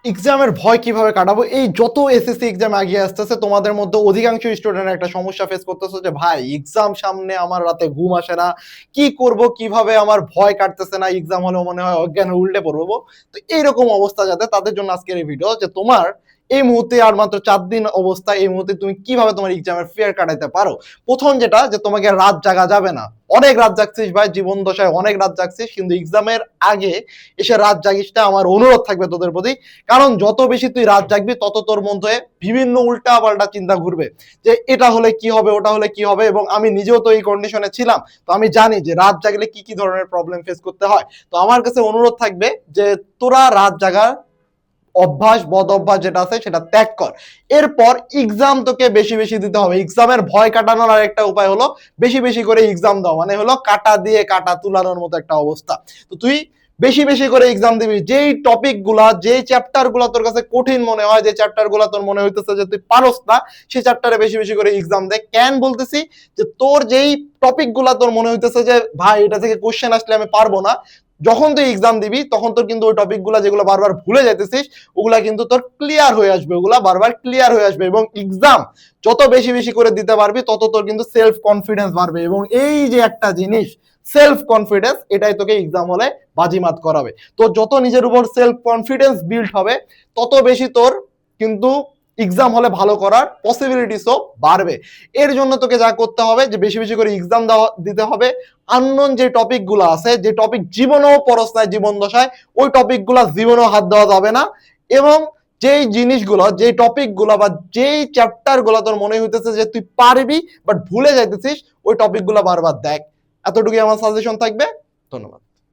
এক্সামের ভয় কিভাবে কাটাবো? এই যত এসএসসি এক্সাম এগিয়ে আসতেছে তোমাদের মধ্যে অধিকাংশ স্টুডেন্ট একটা সমস্যা ফেস করতেছে যে ভাই এক্সাম সামনে, আমার রাতে ঘুম আসে না, কি করব কিভাবে, আমার ভয় কাটতেছে না, এক্সাম হলেও মনে হয় অজ্ঞান হয়ে উল্টে পড়বো। তো এইরকম অবস্থা যাতে, তাদের জন্য আজকের এই ভিডিও, যে তোমার এই মুহূর্তে আর মাত্র 4 দিন অবস্থা, এই মুহূর্তে তুমি কিভাবে তোমার এক্সামের ফিয়ার কাটাইতে পারো। প্রথম যেটা, যে তোমাকে রাত জাগা যাবে না। অনেক রাত জাগছিস ভাই, জীবন দশায় অনেক রাত জাগছিস, কিন্তু এক্সামের আগে এসে রাত জাগিস না, আমার অনুরোধ থাকবে তোদের প্রতি। কারণ যত বেশি তুই রাত জাগবি তত তোর মধ্যে বিভিন্ন উল্টা পাল্টা চিন্তা ঘুরবে, যে এটা হলে কি হবে, ওটা হলে কি হবে। এবং আমি নিজেও তো এই কন্ডিশনে ছিলাম, তো আমি জানি যে রাত জাগলে কি কি ধরনের প্রবলেম ফেস করতে হয়। তো আমার কাছে অনুরোধ থাকবে যে তোরা রাত জাগার অভ্যাস, বদ অভ্যাস যেটা আছে সেটা ত্যাগ কর। এরপর এক্সাম তোকে বেশি বেশি দিতে হবে। এক্সামের ভয় কাটানোর আর একটা উপায় হলো বেশি বেশি করে এক্সাম দাও, মানে হলো কাটা দিয়ে কাটা তুলানোর মতো একটা অবস্থা। তো তুই বেশি বেশি করে এক্সাম দিবি। যেই টপিক গুলা, যেই চ্যাপ্টার গুলা তোর কাছে কঠিন মনে হয়, যে চ্যাপ্টার গুলা তোর মনে হইতেছে যে তুই পারস না, সেই চ্যাপ্টারে বেশি বেশি করে এক্সাম দে। কেন বলতেছি, যে তোর যেই টপিক গুলা তোর মনে হইতেছে যে ভাই এটা থেকে কোশ্চেন আসলে আমি পারবো না, যখন তুই এক্সাম দিবি তখন তোর কিন্তু ওই টপিক গুলা যেগুলো বারবার ভুলে যাইতেছিস, ওগুলা কিন্তু তোর ক্লিয়ার হয়ে আসবে, ওগুলা বারবার ক্লিয়ার হয়ে আসবে। এবং এক্সাম যত বেশি বেশি করে দিতে পারবি তত তোর কিন্তু সেলফ কনফিডেন্স বাড়বে। এবং এই যে একটা জিনিস সেলফ কনফিডেন্স, এটাই তোকে এক্সাম হলে বাজিমাত করাবে। তো যত নিজের উপর সেলফ কনফিডেন্স বিল্ড হবে, তত বেশি তোর কিন্তু এক্সাম হলে ভালো করার পসিবিলিটিসও বাড়বে। এর জন্য তোকে যা করতে হবে, যে বেশি বেশি করে এক্সাম দিতে হবে। আননোন যে টপিক গুলো আছে, যে টপিক জীবনেও পড়স নাই জীবন দশায়, ওই টপিক গুলা জীবনেও হাত দেওয়া যাবে না। এবং যেই জিনিসগুলো, যে টপিক গুলো বা যেই চ্যাপ্টার গুলো তোর মনে হইতেছে যে তুই পারবি বাট ভুলে যাইতেছিস, ওই টপিক গুলো বারবার দেখ। এতটুকুই আমার সাজেশন থাকবে। ধন্যবাদ।